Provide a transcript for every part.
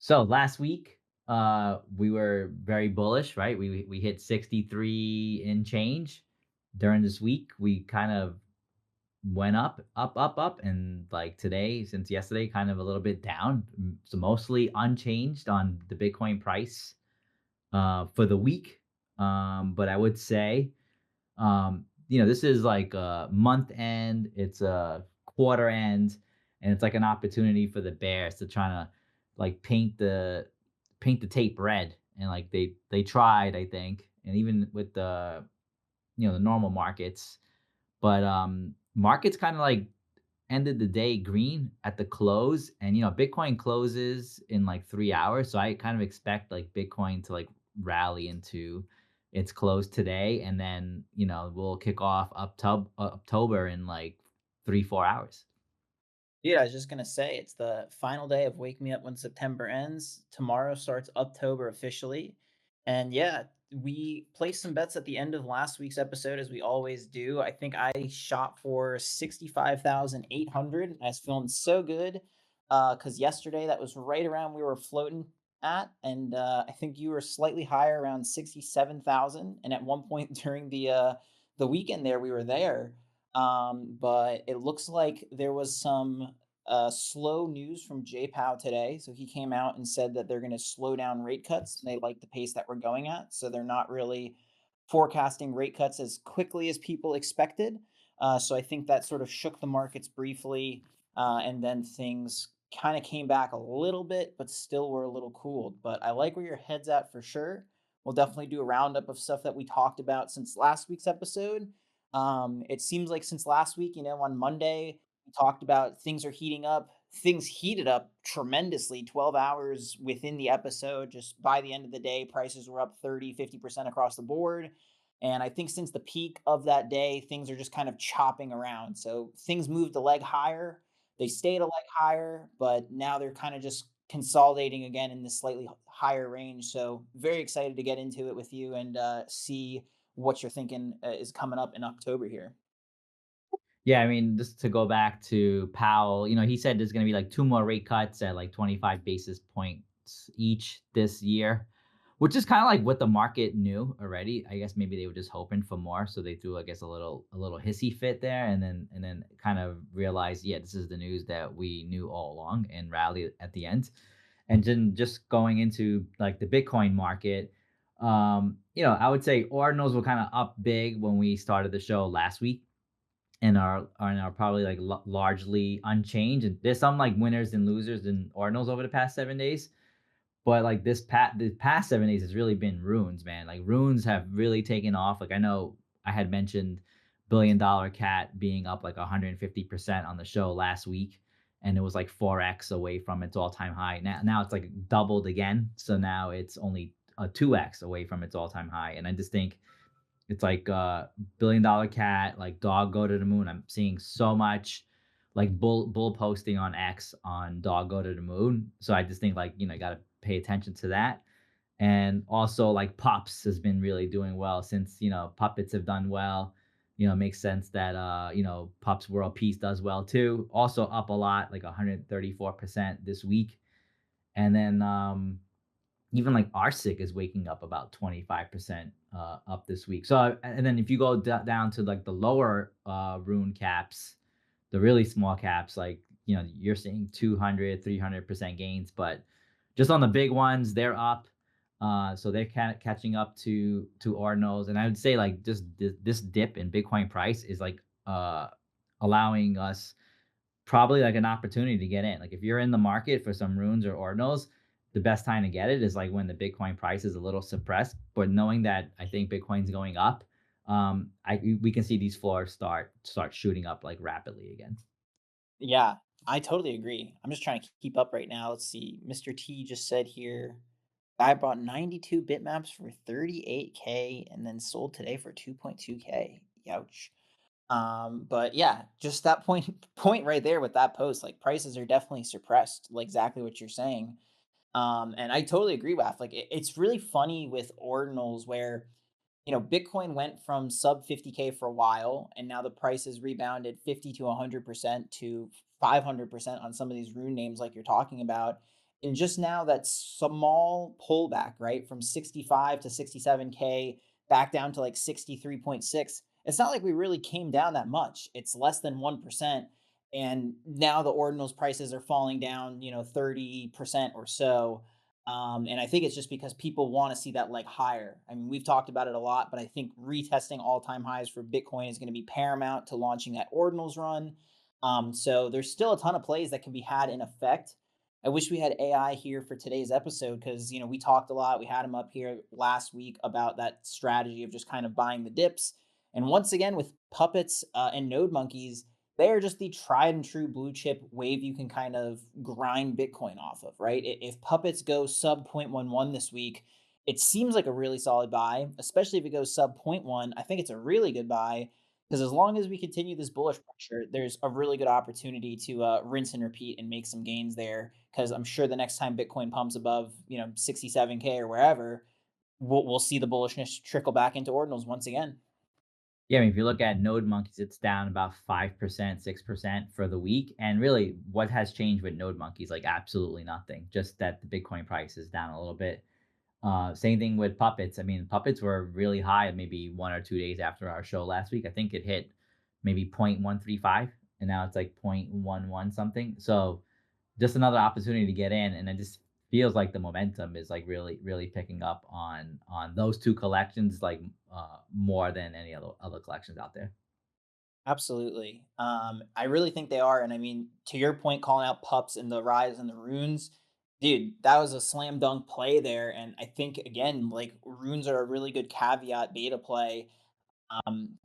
So last week, we were very bullish, right? We hit 63 in change. During this week, we kind of went up, up, up, up, and like today, since yesterday, kind of a little bit down. So mostly unchanged on the Bitcoin price for the week. But I would say, this is like a month end, it's a quarter end, and it's like an opportunity for the Bears to try to like paint the tape red. And like they tried, I think, and even with the normal markets, but markets kind of like ended the day green at the close. And Bitcoin closes in like 3 hours, so I kind of expect like Bitcoin to like rally into its close today, and then we'll kick off October in like 3 4 hours. Dude, I was just gonna say it's the final day of Wake Me Up When September Ends. Tomorrow starts Uptober officially. And yeah, we placed some bets at the end of last week's episode, as we always do. I think I shot for 65,800. I was feeling so good. Because yesterday that was right around we were floating at. And I think you were slightly higher around 67,000. And at one point during the weekend there, we were there. But it looks like there was some slow news from JPow today. So he came out and said that they're going to slow down rate cuts. They like the pace that we're going at. So they're not really forecasting rate cuts as quickly as people expected. So I think that sort of shook the markets briefly. And then things kind of came back a little bit, but still were a little cooled. But I like where your head's at for sure. We'll definitely do a roundup of stuff that we talked about since last week's episode. It seems like since last week, on Monday, we talked about things are heating up. Things heated up tremendously 12 hours within the episode. Just by the end of the day, prices were up 30, 50% across the board. And I think since the peak of that day, things are just kind of chopping around. So things moved a leg higher. They stayed a leg higher, but now they're kind of just consolidating again in this slightly higher range. So very excited to get into it with you and see what you're thinking is coming up in October here. Yeah, I mean, just to go back to Powell, he said there's going to be like two more rate cuts at like 25 basis points each this year, which is kind of like what the market knew already. I guess maybe they were just hoping for more, so they threw, I guess, a little hissy fit there, and then kind of realized, yeah, this is the news that we knew all along, and rallied at the end. And then just going into like the Bitcoin market, I would say ordinals were kind of up big when we started the show last week, and are probably like largely unchanged. And there's some like winners and losers in ordinals over the past 7 days, but like the past 7 days has really been runes, man. Like runes have really taken off. Like I know I had mentioned billion dollar cat being up like 150% on the show last week, and it was like 4x away from its all-time high. Now it's like doubled again, so now it's only a 2x away from its all-time high. And I just think it's like billion dollar cat, like dog go to the moon. I'm seeing so much like bull posting on X on dog go to the moon. So I just think like, you gotta pay attention to that. And also like pups has been really doing well since, puppets have done well. It makes sense that Pups World Peace does well too. Also up a lot, like 134% this week. And then even like RSIC is waking up about 25% up this week. So, and then if you go down to like the lower rune caps, the really small caps, like, you're seeing 200, 300% gains, but just on the big ones, they're up. So they're kind of catching up to ordinals. And I would say like just this dip in Bitcoin price is like allowing us probably like an opportunity to get in. Like if you're in the market for some runes or ordinals, the best time to get it is like when the Bitcoin price is a little suppressed. But knowing that I think Bitcoin's going up, we can see these floors start shooting up like rapidly again. Yeah, I totally agree. I'm just trying to keep up right now. Let's see. Mr. T just said here, I bought 92 bitmaps for 38K and then sold today for 2.2K. Youch. But yeah, just that point right there with that post, like prices are definitely suppressed, like exactly what you're saying. And I totally agree with like it's really funny with ordinals where Bitcoin went from sub 50K for a while, and now the price has rebounded 50 to 100% to 500% on some of these rune names, like you're talking about. And just now, that small pullback, right, from 65 to 67K back down to like 63.6, it's not like we really came down that much. It's less than 1%. And now the ordinals prices are falling down, 30% or so. And I think it's just because people want to see that leg higher. I mean, we've talked about it a lot, but I think retesting all time highs for Bitcoin is going to be paramount to launching that ordinals run. So there's still a ton of plays that can be had in effect. I wish we had AI here for today's episode because we talked a lot. We had him up here last week about that strategy of just kind of buying the dips. And once again, with puppets and node monkeys, they are just the tried and true blue chip wave you can kind of grind Bitcoin off of, right? If puppets go sub 0.11 this week, it seems like a really solid buy, especially if it goes sub zero point 0.1. I think it's a really good buy because as long as we continue this bullish pressure, there's a really good opportunity to rinse and repeat and make some gains there. Because I'm sure the next time Bitcoin pumps above 67K or wherever, we'll see the bullishness trickle back into ordinals once again. Yeah, I mean, if you look at Node Monkeys, it's down about 5%, 6% for the week. And really, what has changed with Node Monkeys? Like, absolutely nothing. Just that the Bitcoin price is down a little bit. Same thing with puppets. I mean, puppets were really high maybe 1 or 2 days after our show last week. I think it hit maybe 0.135, and now it's like 0.11 something. So just another opportunity to get in, and it just feels like the momentum is like really picking up on those two collections, like more than any other collections out there. Absolutely. I really think they are. And I mean, to your point, calling out pups and the rise and the runes, dude, that was a slam dunk play there. And I think, again, like runes are a really good caveat beta play.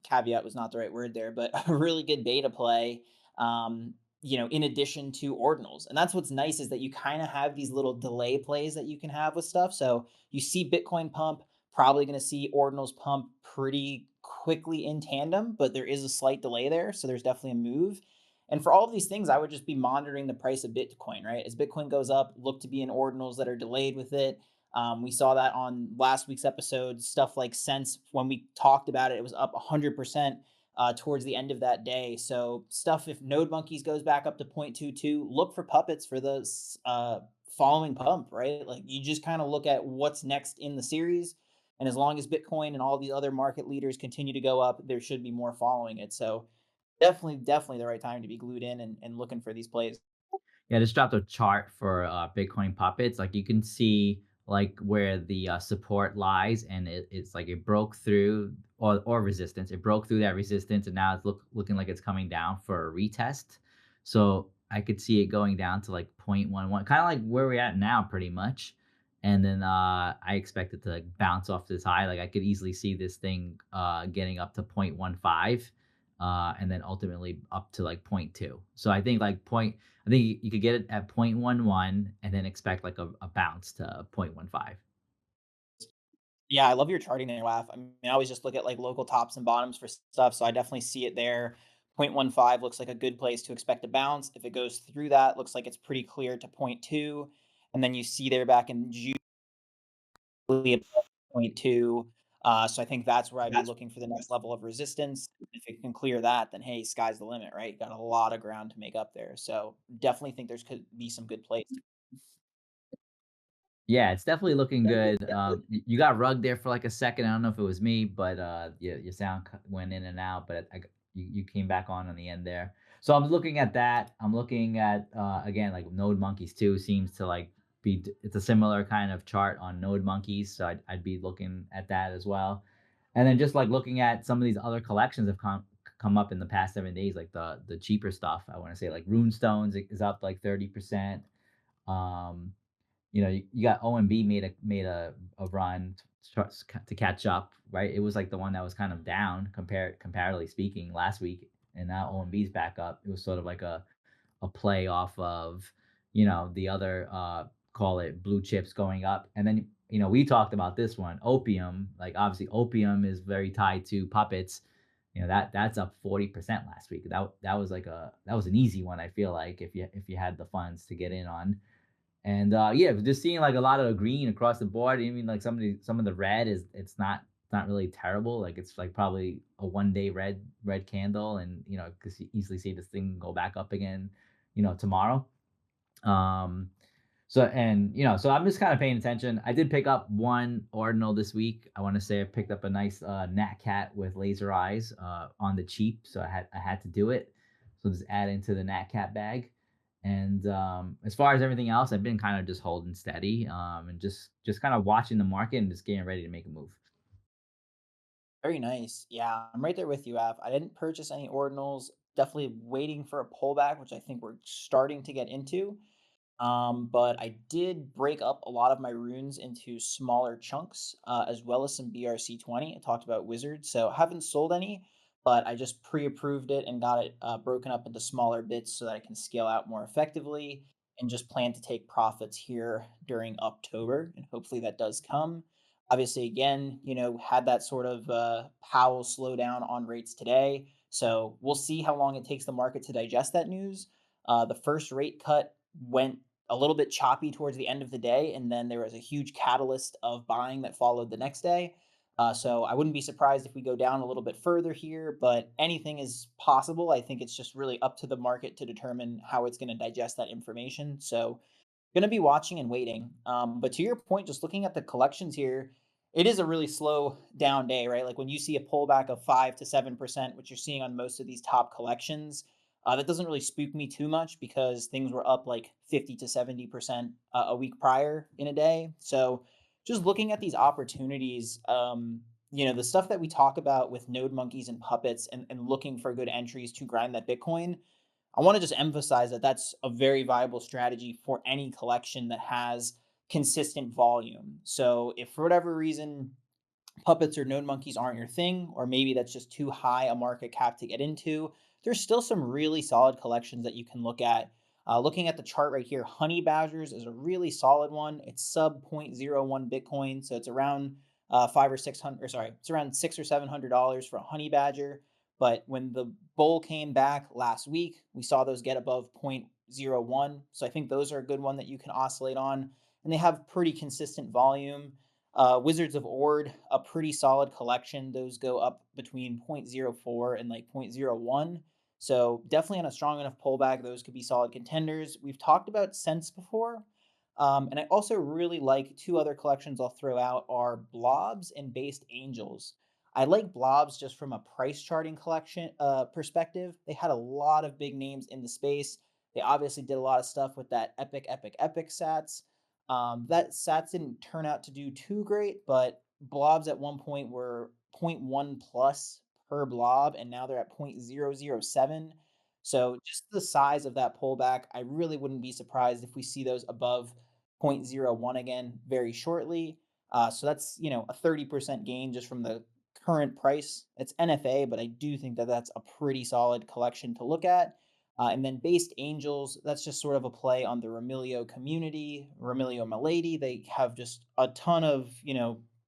Caveat was not the right word there, but a really good beta play, in addition to ordinals. And that's what's nice is that you kind of have these little delay plays that you can have with stuff. So you see Bitcoin pump, probably going to see ordinals pump pretty quickly in tandem, but there is a slight delay there. So there's definitely a move. And for all of these things, I would just be monitoring the price of Bitcoin, right? As Bitcoin goes up, look to be in ordinals that are delayed with it. We saw that on last week's episode. Stuff like Sense, when we talked about it, it was up 100% towards the end of that day. So, stuff if Node Monkeys goes back up to 0.22, look for puppets for the following pump, right? Like you just kind of look at what's next in the series. And as long as Bitcoin and all the other market leaders continue to go up, there should be more following it. So, definitely the right time to be glued in and looking for these plays. Yeah, just dropped a chart for Bitcoin puppets. Like you can see like where the support lies, and it's like it broke through or resistance. It broke through that resistance, and now it's looking like it's coming down for a retest. So I could see it going down to like 0.11, kind of like where we're at now, pretty much. And then I expect it to like bounce off this high. Like I could easily see this thing getting up to 0.15, and then ultimately up to like point 0.2. So I think like point I think you could get it at 0.11 and then expect like a bounce to 0.15. Yeah, I love your charting there, Waf. I mean, I always just look at like local tops and bottoms for stuff, so I definitely see it there. 0.15 looks like a good place to expect a bounce. If it goes through that, looks like it's pretty clear to point 0.2, and then you see there back in June above point 0.2. So I think that's where I'd be looking for the next level of resistance. If it can clear that, then hey, sky's the limit, right? Got a lot of ground to make up there. So definitely think there's could be some good plays. Yeah, it's definitely looking good. You got rugged there for like a second. I don't know if it was me, but your sound went in and out. But you came back on the end there. So I'm looking at that. I'm looking at again like Node Monkeys too. Seems to like it's a similar kind of chart on Node Monkeys. So I'd be looking at that as well. And then just like looking at some of these other collections have come up in the past 7 days, like the cheaper stuff. I want to say like Runestones is up like 30%. Um, you got OMB made a run to catch up, right? It was like the one that was kind of down comparatively speaking last week, and now OMB's back up. It was sort of like a play off of the other call it blue chips going up, and then we talked about this one opium. Like obviously opium is very tied to puppets. That's up 40% last week. That was an easy one. I feel like if you had the funds to get in on. And yeah, just seeing like a lot of green across the board. I mean, like some of the red is it's not really terrible. Like it's like probably a 1 day red candle, and because you easily see this thing go back up again, tomorrow. Um, So and so I'm just kind of paying attention. I did pick up one ordinal this week. I want to say I picked up a nice Nat Cat with laser eyes on the cheap, so I had to do it. So just add into the Nat Cat bag. And as far as everything else, I've been kind of just holding steady and just kind of watching the market and just getting ready to make a move. Very nice. Yeah, I'm right there with you, Av. I didn't purchase any ordinals. Definitely waiting for a pullback, which I think we're starting to get into. But I did break up a lot of my runes into smaller chunks, as well as some BRC20. I talked about wizards, so I haven't sold any, but I just pre-approved it and got it broken up into smaller bits so that I can scale out more effectively, and just plan to take profits here during October, and hopefully that does come. Obviously, again, had that sort of Powell slowdown on rates today, so we'll see how long it takes the market to digest that news. The first rate cut went a little bit choppy towards the end of the day, and then there was a huge catalyst of buying that followed the next day. So I wouldn't be surprised if we go down a little bit further here, but anything is possible. I think it's just really up to the market to determine how it's going to digest that information. So gonna be watching and waiting. But to your point, just looking at the collections here, it is a really slow down day, right? Like when you see a pullback of 5 to 7%, which you're seeing on most of these top collections, that doesn't really spook me too much because things were up like 50 to 70% a week prior in a day. So just looking at these opportunities, the stuff that we talk about with node monkeys and puppets and looking for good entries to grind that Bitcoin, I want to just emphasize that that's a very viable strategy for any collection that has consistent volume. So if for whatever reason puppets or node monkeys aren't your thing, or maybe that's just too high a market cap to get into, there's still some really solid collections that you can look at. Looking at the chart right here, Honey Badgers is a really solid one. It's sub zero point zero 0.01 Bitcoin, so it's around 5 or 600, or sorry, it's around $600 or $700 for a Honey Badger. But when the bull came back last week, we saw those get above zero point zero 0.01. So I think those are a good one that you can oscillate on, and they have pretty consistent volume. Wizards of Ord, a pretty solid collection. Those go up between zero point zero 0.04 and like zero point zero 0.01. So definitely on a strong enough pullback, those could be solid contenders. We've talked about Sense before. And I also really like two other collections I'll throw out are Blobs and Based Angels. I like Blobs just from a price charting collection perspective. They had a lot of big names in the space. They obviously did a lot of stuff with that epic sats. That sats didn't turn out to do too great, but blobs at one point were zero point 0.1 plus per blob, and now they're at 0.007. So just the size of that pullback, I really wouldn't be surprised if we see those above zero point zero 0.01 again very shortly. So that's a 30% gain just from the current price. It's NFA, but I do think that that's a pretty solid collection to look at. And then Based Angels, that's just sort of a play on the Remilio community, Remilio Milady. They have just a ton of,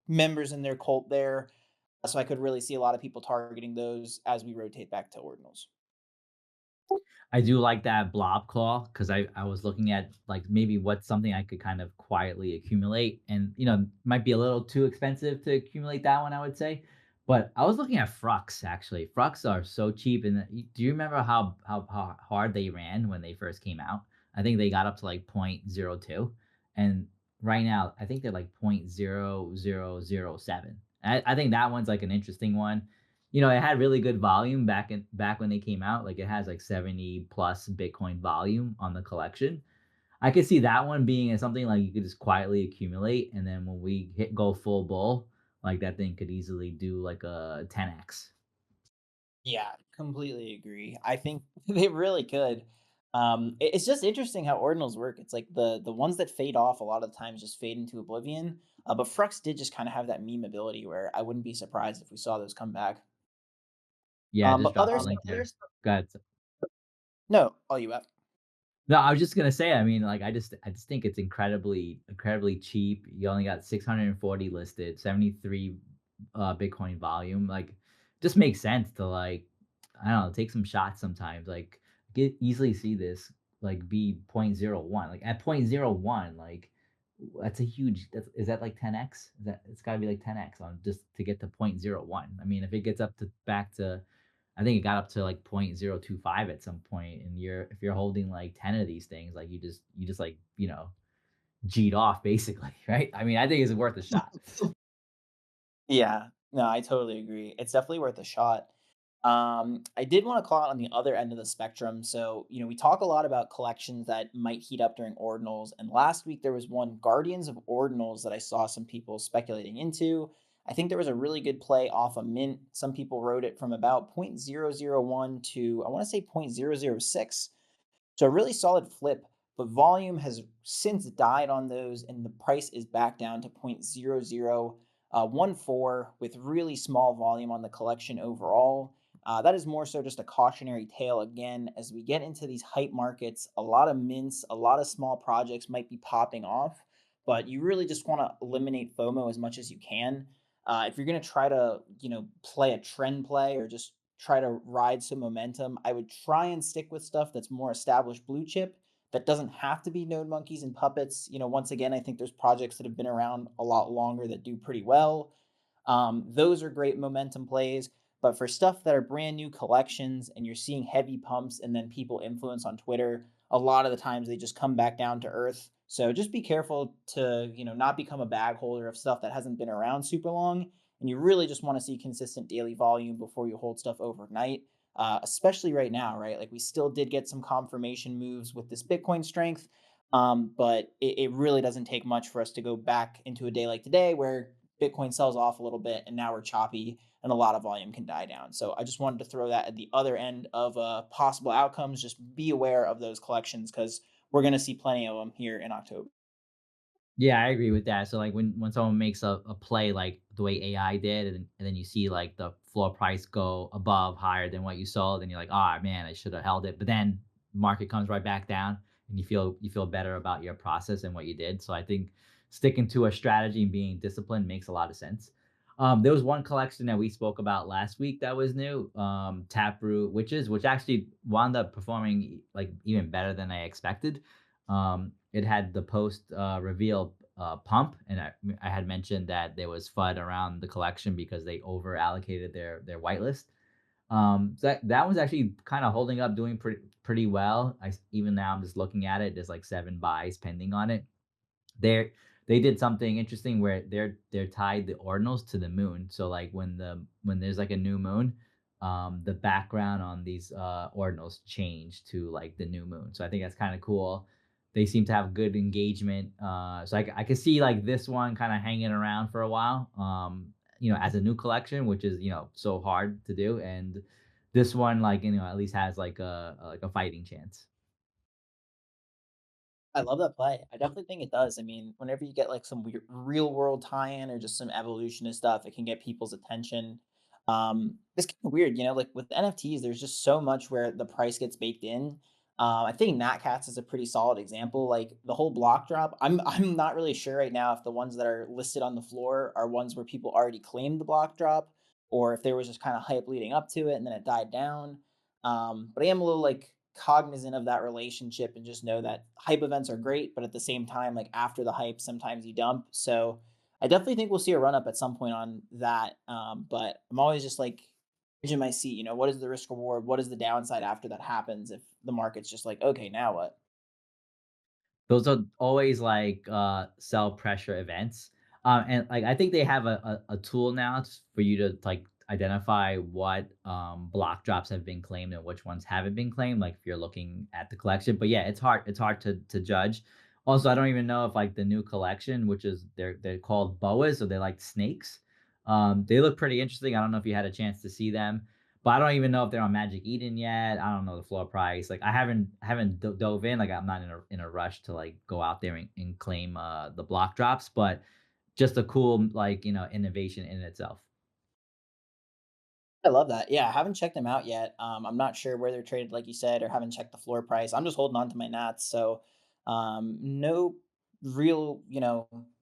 members in their cult there. So I could really see a lot of people targeting those as we rotate back to ordinals. I do like that blob claw because I was looking at like maybe what's something I could kind of quietly accumulate, and might be a little too expensive to accumulate that one, I would say. But I was looking at Frux actually. Frux are so cheap, and do you remember how hard they ran when they first came out? I think they got up to like 0.02, and right now I think they're like 0.0007. I think that one's like an interesting one. It had really good volume back when they came out. Like it has like 70 plus Bitcoin volume on the collection. I could see that one being something like you could just quietly accumulate, and then when we go full bull, like that thing could easily do like a 10x. Yeah, completely agree. I think they really could. It's just interesting how ordinals work. It's like the ones that fade off a lot of the times just fade into oblivion. But Frux did just kind of have that meme ability where I wouldn't be surprised if we saw those come back. Yeah, just But drop the others, link there. Go ahead. no, all you have. No, I was just gonna say, I mean, like, I just think it's incredibly cheap. You only got 640 listed, 73 Bitcoin volume. Like, just makes sense to like, I don't know, take some shots sometimes. Like, get easily see this like be zero point zero 0.01. Like at zero point zero 0.01, like that's a huge. Is that like 10x? Is that it's got to be like 10x on just to get to zero point zero 0.01. I mean, if it gets up to back to I think it got up to like 0.025 at some point, and if you're holding like 10 of these things, like you just like, G'd off basically, right? I mean, I think it's worth a shot. Yeah, no, I totally agree. It's definitely worth a shot. I did want to call out on the other end of the spectrum. So, we talk a lot about collections that might heat up during ordinals. And last week there was one Guardians of Ordinals that I saw some people speculating into. I think there was a really good play off a mint. Some people wrote it from about 0.001 to I want to say 0.006. So a really solid flip, but volume has since died on those, and the price is back down to 0.0014 with really small volume on the collection overall. That is more so just a cautionary tale again. As we get into these hype markets, a lot of mints, a lot of small projects might be popping off, but you really just want to eliminate FOMO as much as you can. If you're going to try to, play a trend play or just try to ride some momentum, I would try and stick with stuff that's more established blue chip that doesn't have to be node monkeys and puppets. Once again, I think there's projects that have been around a lot longer that do pretty well. Those are great momentum plays. But for stuff that are brand new collections and you're seeing heavy pumps and then people influence on Twitter, a lot of the times they just come back down to earth. So just be careful to, not become a bag holder of stuff that hasn't been around super long. And you really just want to see consistent daily volume before you hold stuff overnight. Especially right now, right? Like we still did get some confirmation moves with this Bitcoin strength, but it really doesn't take much for us to go back into a day like today where Bitcoin sells off a little bit and now we're choppy and a lot of volume can die down. So I just wanted to throw that at the other end of possible outcomes. Just be aware of those collections because we're going to see plenty of them here in October. Yeah, I agree with that. So like when someone makes a play like the way AI did, and then you see like the floor price go above higher than what you sold, then you're like, oh man, I should have held it. But then market comes right back down, and you feel better about your process and what you did. So I think sticking to a strategy and being disciplined makes a lot of sense. There was one collection that we spoke about last week that was new, Taproot Witches, which actually wound up performing like even better than I expected. It had the post reveal pump, and I had mentioned that there was FUD around the collection because they over allocated their whitelist. So that one's actually kind of holding up, doing pretty well. Even now I'm just looking at it. There's like 7 buys pending on it. They did something interesting where they're tied the ordinals to the moon. So like when there's like a new moon, the background on these ordinals change to like the new moon. So I think that's kind of cool. They seem to have good engagement. So I could see like this one kind of hanging around for a while. As a new collection, which is so hard to do, and this one like at least has like a fighting chance. I love that play. I definitely think it does. I mean, whenever you get like some weird, real world tie-in or just some evolutionist stuff, it can get people's attention. It's kind of weird, like with NFTs, there's just so much where the price gets baked in. I think Natcats is a pretty solid example. Like the whole block drop, I'm not really sure right now if the ones that are listed on the floor are ones where people already claimed the block drop, or if there was just kind of hype leading up to it and then it died down. But I am a little like cognizant of that relationship and just know that hype events are great, but at the same time, like after the hype, sometimes you dump. So I definitely think we'll see a run up at some point on that. But I'm always just like edging my seat. What is the risk reward? What is the downside after that happens if the market's just like, okay, now what? Those are always like sell pressure events. And like I think they have a tool now for you to like identify what block drops have been claimed and which ones haven't been claimed, like if you're looking at the collection. But yeah, it's hard to judge. Also, I don't even know if like the new collection, which is they're called boas, so they're like snakes. They look pretty interesting. I don't know if you had a chance to see them, but I don't even know if they're on Magic Eden yet. I don't know the floor price. Like I haven't dove in. Like I'm not in a rush to like go out there and claim the block drops, but just a cool like innovation in itself. I love that. Yeah, I haven't checked them out yet. I'm not sure where they're traded, like you said, or haven't checked the floor price. I'm just holding on to my Nats, so no real,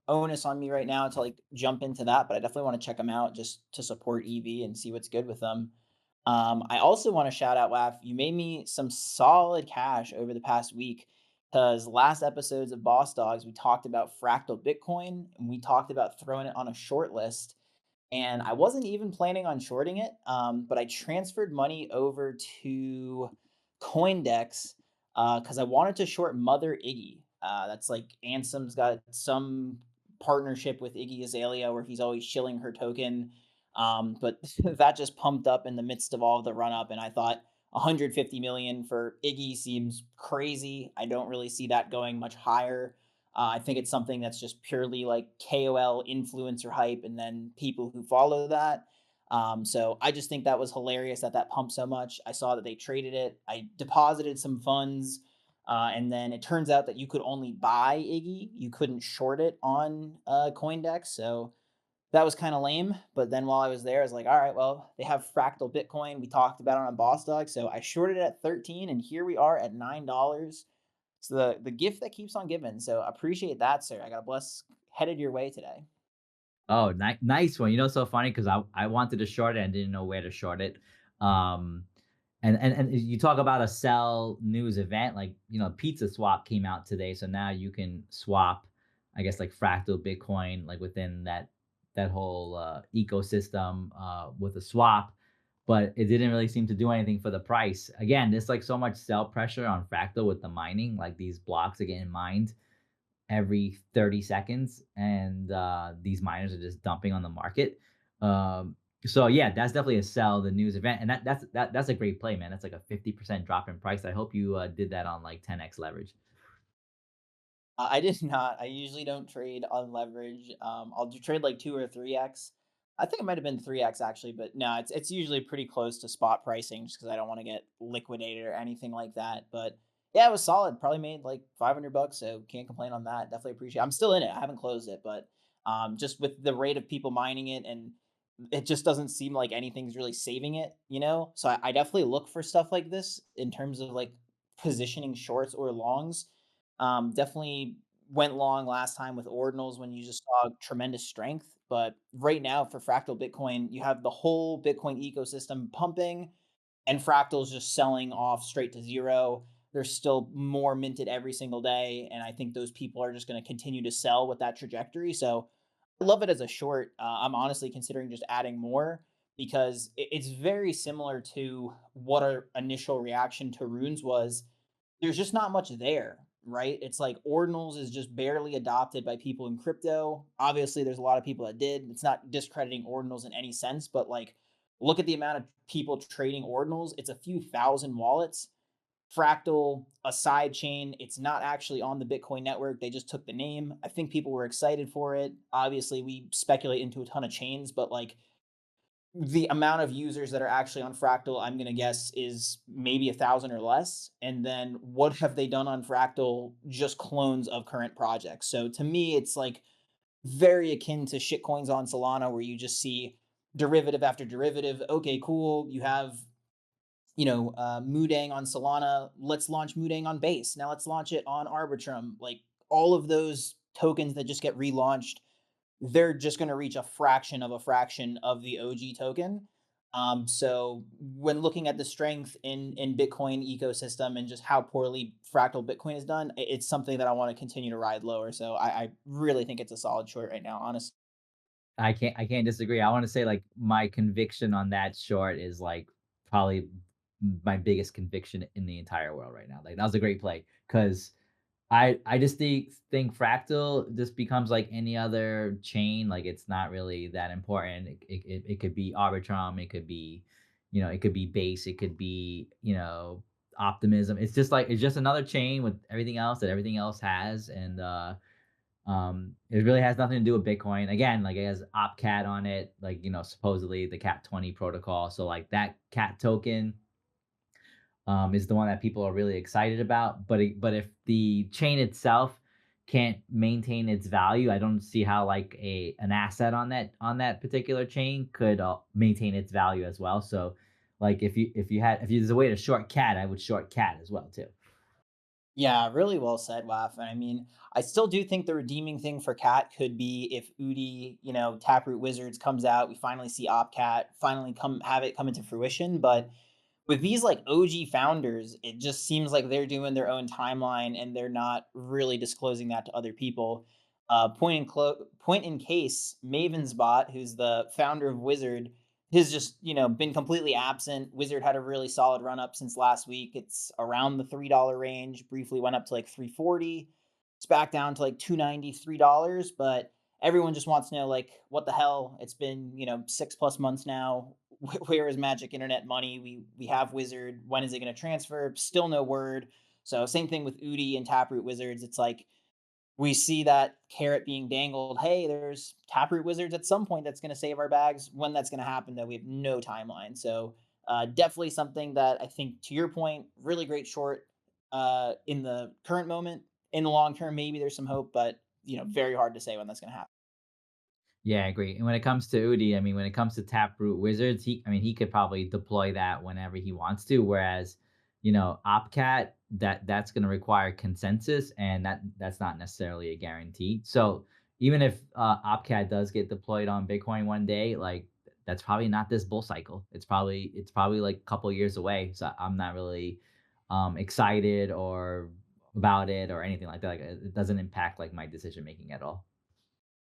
onus on me right now to like jump into that. But I definitely want to check them out just to support EV and see what's good with them. I also want to shout out, Waf. You made me some solid cash over the past week because last episodes of Boss Dogs we talked about fractal Bitcoin and we talked about throwing it on a short list and I wasn't even planning on shorting it, but I transferred money over to CoinDex because I wanted to short Mother Iggy. That's like Ansem's got some partnership with Iggy Azalea where he's always shilling her token. But that just pumped up in the midst of all of the run up, and I thought 150 million for Iggy seems crazy. I don't really see that going much higher. I think it's something that's just purely like KOL influencer hype, and then people who follow that. So I just think that was hilarious that that pumped so much. I saw that they traded it. I deposited some funds, and then it turns out that you could only buy Iggy. You couldn't short it on CoinDex. So that was kind of lame. But then while I was there, I was like, all right, well, they have fractal Bitcoin. We talked about it on BossDawgs. So I shorted it at 13, and here we are at $9. It's the gift that keeps on giving. So appreciate that, sir. I got a bless headed your way today. Oh, nice one. You know, so funny because I wanted to short it and didn't know where to short it. Um, and you talk about a sell news event, like Pizza Swap came out today, so now you can swap, I guess, like fractal Bitcoin, like within that whole ecosystem with a swap. But it didn't really seem to do anything for the price. Again, there's like so much sell pressure on fractal with the mining, like these blocks are getting mined every 30 seconds and these miners are just dumping on the market. So yeah, that's definitely a sell the news event, and that's a great play, man. That's like a 50% drop in price. I hope you did that on like 10x leverage. I did not. I usually don't trade on leverage. I'll do trade like 2 or 3x. I think it might have been 3x actually, but no, it's usually pretty close to spot pricing just because I don't want to get liquidated or anything like that. But yeah, it was solid. Probably made like $500, so can't complain on that. Definitely appreciate. I'm still in it. I haven't closed it, but just with the rate of people mining it, and it just doesn't seem like anything's really saving it, you know. So I definitely look for stuff like this in terms of like positioning shorts or longs. Definitely went long last time with ordinals when you just saw tremendous strength. But right now for fractal Bitcoin, you have the whole Bitcoin ecosystem pumping and fractals just selling off straight to zero. There's still more minted every single day. And I think those people are just going to continue to sell with that trajectory. So I love it as a short. I'm honestly considering just adding more because it's very similar to what our initial reaction to runes was. There's just not much there, right? It's like ordinals is just barely adopted by people in crypto. Obviously, there's a lot of people that did. It's not discrediting ordinals in any sense, but like look at the amount of people trading ordinals. It's a few thousand wallets. Fractal, a side chain. It's not actually on the Bitcoin network. They just took the name. I think people were excited for it. Obviously, we speculate into a ton of chains, but like the amount of users that are actually on Fractal, I'm going to guess, is maybe 1,000 or less. And then what have they done on Fractal? Just clones of current projects. So to me, it's like very akin to shitcoins on Solana, where you just see derivative after derivative. Okay, cool. You have Mudang on Solana. Let's launch Mudang on Base. Now let's launch it on Arbitrum. Like all of those tokens that just get relaunched, they're just going to reach a fraction of the OG token. So when looking at the strength in Bitcoin ecosystem and just how poorly fractal Bitcoin is done, it's something that I want to continue to ride lower. So I really think it's a solid short right now, honestly. I can't disagree. I want to say like my conviction on that short is like probably my biggest conviction in the entire world right now. Like that was a great play because I just think fractal just becomes like any other chain. Like it's not really that important. It could be Arbitrum, it could be, it could be base, it could be, optimism. It's just like it's just another chain with everything else that everything else has. And it really has nothing to do with Bitcoin. Again, like it has OpCat on it, like supposedly the Cat 20 protocol. So like that cat token is the one that people are really excited about. But if the chain itself can't maintain its value, I don't see how like an asset on that particular chain could maintain its value as well. So, like if there's a way to short cat, I would short cat as well too. Yeah, really well said, Waf. And I mean, I still do think the redeeming thing for Cat could be if Udi, Taproot Wizards comes out, we finally see OpCat, finally have it come into fruition. But with these like OG founders, it just seems like they're doing their own timeline and they're not really disclosing that to other people. Point in case, Maven's bot, who's the founder of Wizard, has just been completely absent. Wizard had a really solid run up since last week. It's around the $3 range. Briefly went up to like 340. It's back down to like 290, $3, but everyone just wants to know like what the hell? It's been, 6 plus months now. Where is Magic Internet money? We have Wizard. When is it going to transfer? Still no word. So same thing with Udi and Taproot Wizards. It's like we see that carrot being dangled. Hey, there's Taproot Wizards at some point that's going to save our bags. When that's going to happen, though, we have no timeline. So definitely something that I think, to your point, really great short in the current moment. In the long term, maybe there's some hope, but very hard to say when that's going to happen. Yeah, I agree. And when it comes to Udi, I mean, when it comes to Taproot Wizards, I mean, he could probably deploy that whenever he wants to. Whereas, Opcat, that's going to require consensus, and that's not necessarily a guarantee. So even if Opcat does get deployed on Bitcoin one day, like that's probably not this bull cycle. It's probably like a couple years away. So I'm not really excited or about it or anything like that. Like it doesn't impact like my decision making at all.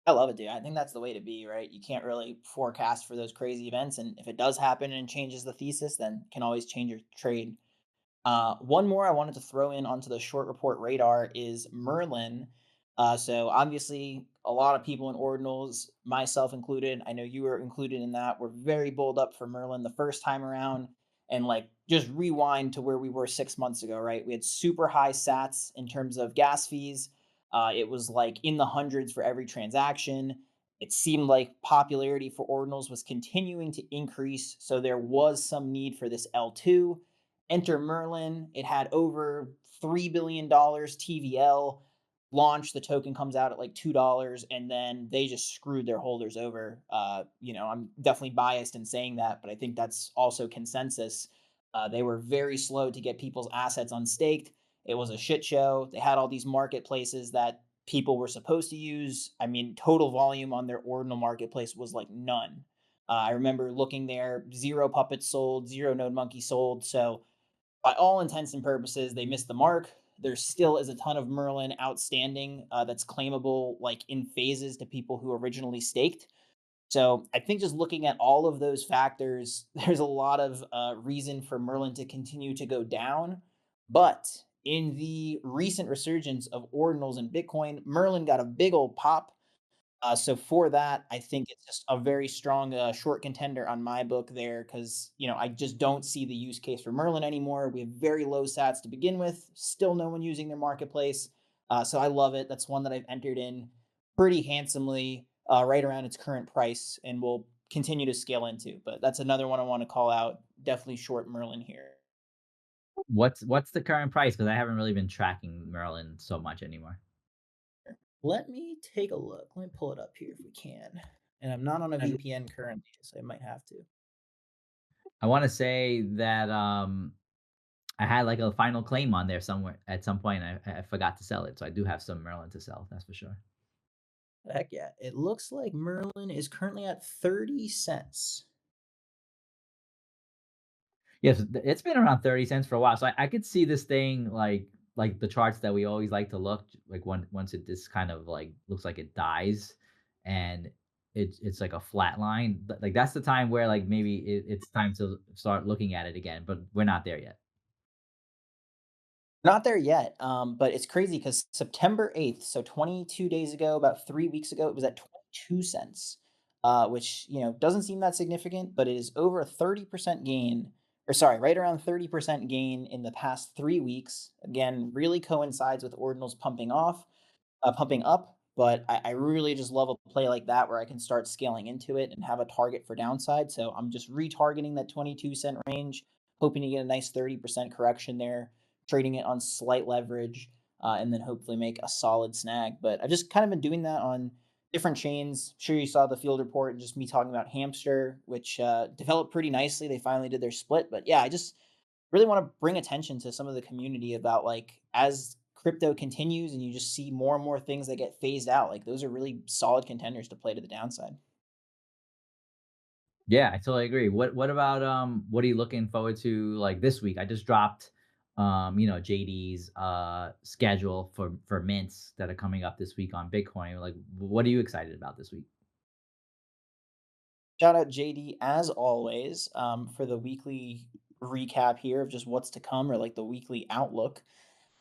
I love it, dude. I think that's the way to be, right? You can't really forecast for those crazy events. And if it does happen and changes the thesis, then can always change your trade. One more I wanted to throw in onto the short report radar is Merlin. So obviously, a lot of people in ordinals, myself included, I know you were included in that. We're very bold up for Merlin the first time around, and like just rewind to where we were 6 months ago, right? We had super high Sats in terms of gas fees. It was like in the hundreds for every transaction. It seemed like popularity for ordinals was continuing to increase, so there was some need for this L2. Enter Merlin. It had over $3 billion TVL. Launch, the token comes out at like $2, and then they just screwed their holders over. I'm definitely biased in saying that, but I think that's also consensus. They were very slow to get people's assets unstaked. It was a shit show. They had all these marketplaces that people were supposed to use. I mean, total volume on their ordinal marketplace was like none. I remember looking there, zero puppets sold, zero node monkey sold. So by all intents and purposes, they missed the mark. There still is a ton of Merlin outstanding that's claimable, like in phases to people who originally staked. So I think just looking at all of those factors, there's a lot of reason for Merlin to continue to go down. But in the recent resurgence of ordinals and Bitcoin, Merlin got a big old pop. So for that, I think it's just a very strong short contender on my book there because I just don't see the use case for Merlin anymore. We have very low Sats to begin with, still no one using their marketplace. So I love it. That's one that I've entered in pretty handsomely, right around its current price, and will continue to scale into. But that's another one I want to call out. Definitely short Merlin here. What's the current price? Because I haven't really been tracking Merlin so much anymore. Let me take a look. Let me pull it up here if we can. And I'm not on a VPN currently, so I might have to. I want to say that I had like a final claim on there somewhere at some point. I forgot to sell it, so I do have some Merlin to sell. That's for sure. Heck yeah. It looks like Merlin is currently at 30 cents. Yes, it's been around 30 cents for a while, so I could see this thing like the charts that we always like to look like once it this kind of like looks like it dies, and it's like a flat line. Like that's the time where like maybe it's time to start looking at it again, but we're not there yet. Not there yet, but it's crazy because September 8th, so 22 days ago, about 3 weeks ago, it was at 22 cents, which, doesn't seem that significant, but it is over a 30% gain, or sorry, right around 30% gain in the past 3 weeks. Again, really coincides with ordinals pumping up. But I really just love a play like that where I can start scaling into it and have a target for downside. So I'm just retargeting that 22 cent range, hoping to get a nice 30% correction there, trading it on slight leverage, and then hopefully make a solid snag. But I've just kind of been doing that on different chains. Sure, you saw the field report and just me talking about Hamster, which developed pretty nicely. They finally did their split. But yeah, I just really want to bring attention to some of the community about like as crypto continues and you just see more and more things that get phased out, like those are really solid contenders to play to the downside. Yeah, I totally agree. What about what are you looking forward to like this week? I just dropped JD's schedule for mints that are coming up this week on Bitcoin. Like what are you excited about this week? Shout out JD as always, for the weekly recap here of just what's to come, or like the weekly outlook.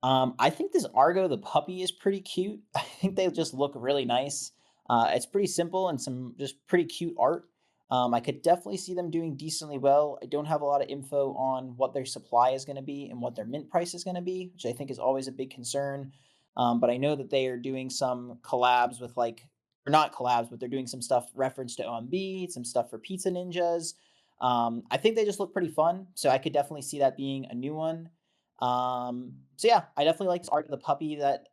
I think this Argo the puppy is pretty cute. I think they just look really nice. It's pretty simple and some just pretty cute art. I could definitely see them doing decently well. I don't have a lot of info on what their supply is going to be and what their mint price is going to be, which I think is always a big concern. But I know that they are doing some collabs with like, or not collabs, but they're doing some stuff reference to OMB, some stuff for Pizza Ninjas. I think they just look pretty fun. So I could definitely see that being a new one. So yeah, I definitely like this art of the puppy that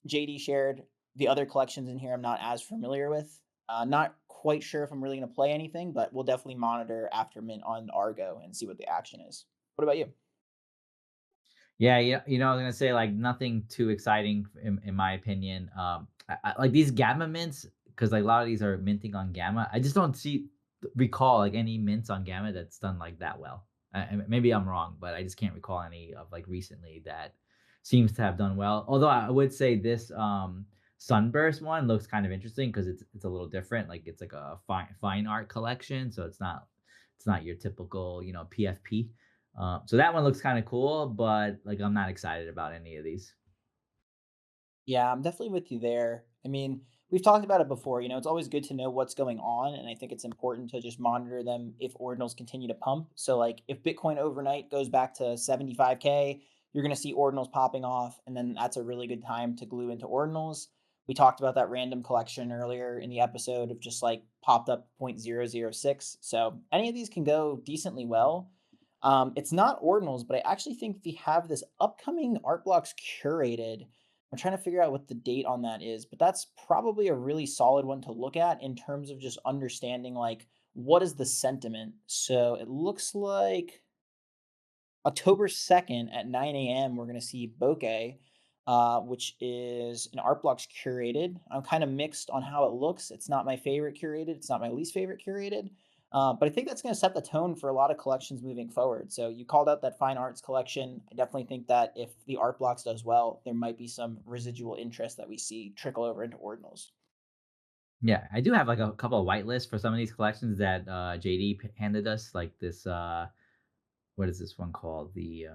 JD shared. The other collections in here I'm not as familiar with. Not quite sure if I'm really going to play anything, but we'll definitely monitor after mint on Argo and see what the action is. What about you? Yeah, yeah, I was gonna say like nothing too exciting in my opinion. Like these gamma mints, because like a lot of these are minting on gamma. I just don't recall like any mints on gamma that's done like that well. Maybe I'm wrong, but I just can't recall any of like recently that seems to have done well. Although I would say this sunburst one looks kind of interesting because it's a little different. Like it's like a fine art collection, so it's not your typical PFP. So that one looks kind of cool, but like I'm not excited about any of these. Yeah, I'm definitely with you there. I mean, we've talked about it before. It's always good to know what's going on. And I think it's important to just monitor them if ordinals continue to pump. So, like, if Bitcoin overnight goes back to 75K, you're going to see ordinals popping off. And then that's a really good time to glue into ordinals. We talked about that random collection earlier in the episode of just like popped up 0.006. So, any of these can go decently well. It's not ordinals, but I actually think we have this upcoming art blocks curated. I'm trying to figure out what the date on that is, but that's probably a really solid one to look at in terms of just understanding like what is the sentiment. So it looks like October 2nd at 9 a.m., we're going to see Bokeh, which is an art blocks curated. I'm kind of mixed on how it looks. It's not my favorite curated, it's not my least favorite curated. But I think that's going to set the tone for a lot of collections moving forward. So you called out that fine arts collection. I definitely think that if the art blocks does well, there might be some residual interest that we see trickle over into ordinals. Yeah, I do have like a couple of whitelists for some of these collections that JD handed us, like this what is this one called? The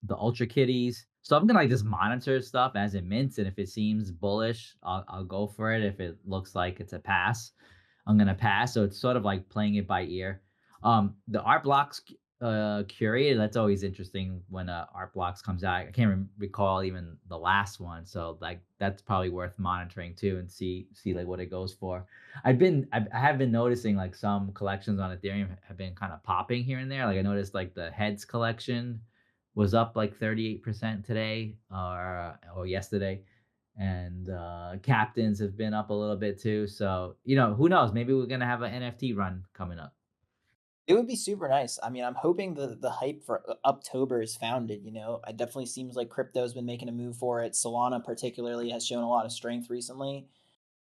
Ultra Kitties. So I'm gonna like just monitor stuff as it mints, and if it seems bullish, I'll go for it. If it looks like it's a pass, I'm gonna pass. So it's sort of like playing it by ear. The art blocks curated. That's always interesting when art blocks comes out. I can't recall even the last one, so like that's probably worth monitoring too and see like what it goes for. I have been noticing like some collections on Ethereum have been kind of popping here and there. Like I noticed like the heads collection was up like 38% today or yesterday. And captains have been up a little bit too. So, who knows? Maybe we're gonna have an NFT run coming up. It would be super nice. I mean, I'm hoping the hype for Uptober is founded. It definitely seems like crypto's been making a move for it. Solana, particularly, has shown a lot of strength recently.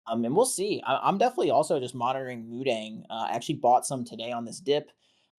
And we'll see. I'm definitely also just monitoring Mudang. I actually bought some today on this dip.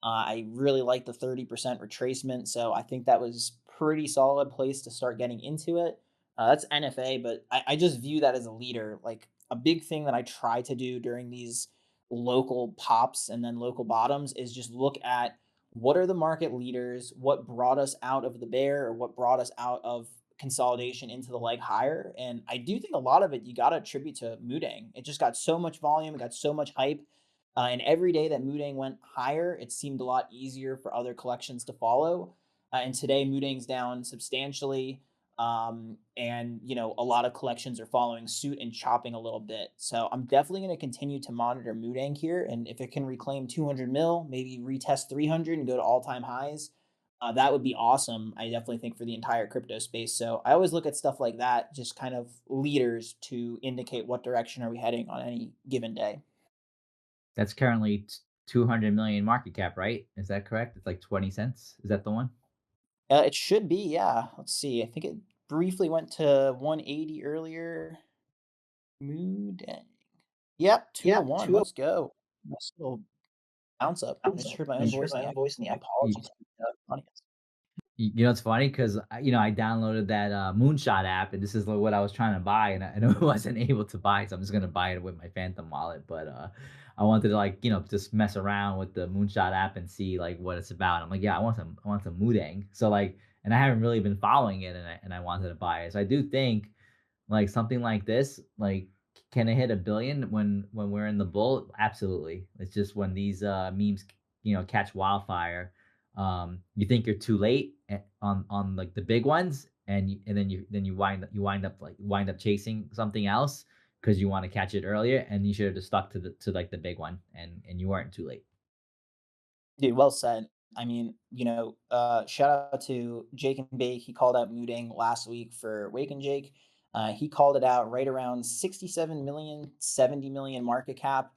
I really like the 30% retracement, so I think that was pretty solid place to start getting into it. That's NFA, but I just view that as a leader. Like a big thing that I try to do during these local pops and then local bottoms is just look at what are the market leaders, what brought us out of the bear or what brought us out of consolidation into the leg higher. And I do think a lot of it you got to attribute to Mudang. It just got so much volume, it got so much hype. And every day that Mudang went higher, it seemed a lot easier for other collections to follow. And today, Mudang's down substantially. And, a lot of collections are following suit and chopping a little bit. So I'm definitely going to continue to monitor Mudang here. And if it can reclaim 200 mil, maybe retest 300 and go to all time highs, that would be awesome. I definitely think for the entire crypto space. So I always look at stuff like that, just kind of leaders to indicate what direction are we heading on any given day. That's currently 200 million market cap, right? Is that correct? It's like 20 cents. Is that the one? It should be, yeah. Let's see. I think it briefly went to 180 earlier. Mood. Yep, Yeah, 201. 2 Let's go. Nice little bounce up. I pounds. misheard my own You voice in the echo. My you apologies. Audience. it's funny because I downloaded that Moonshot app, and this is what I was trying to buy, and I know I wasn't able to buy, so I'm just gonna buy it with my Phantom wallet. But I wanted to like just mess around with the Moonshot app and see like what it's about. I'm like, yeah, I want some Mudang. So like and I haven't really been following it, and I wanted to buy it. So I do think like something like this, like can it hit a billion when we're in the bull? Absolutely. It's just when these memes, catch wildfire, you think you're too late on like the big ones, and then you wind up chasing something else because you want to catch it earlier, and you should have just stuck to like the big one, and you weren't too late. Dude, well said. I mean, shout out to Jake and Bake. He called out Mooting last week for Wake and Jake. He called it out right around 67 million, 70 million market cap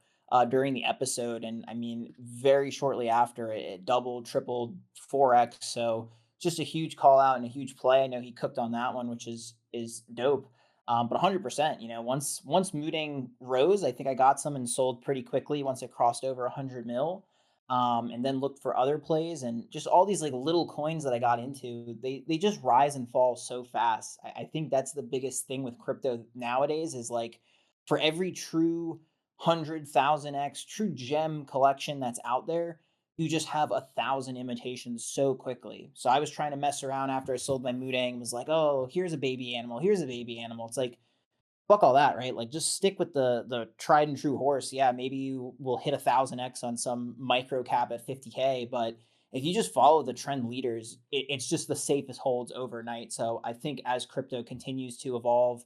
during the episode. And I mean, very shortly after it doubled, tripled, 4x. So just a huge call out and a huge play. I know he cooked on that one, which is dope. But 100%, once Mooting rose, I think I got some and sold pretty quickly once it crossed over 100 mil, and then looked for other plays, and just all these like little coins that I got into, they just rise and fall so fast. I think that's the biggest thing with crypto nowadays is like for every true 100,000x true gem collection that's out there, you just have 1,000 imitations so quickly. So I was trying to mess around after I sold my Moodang, was like, oh, here's a baby animal, here's a baby animal. It's like, fuck all that, right? Like just stick with the tried and true horse. Yeah, maybe you will hit 1,000x on some micro cap at 50K, but if you just follow the trend leaders, it's just the safest holds overnight. So I think as crypto continues to evolve,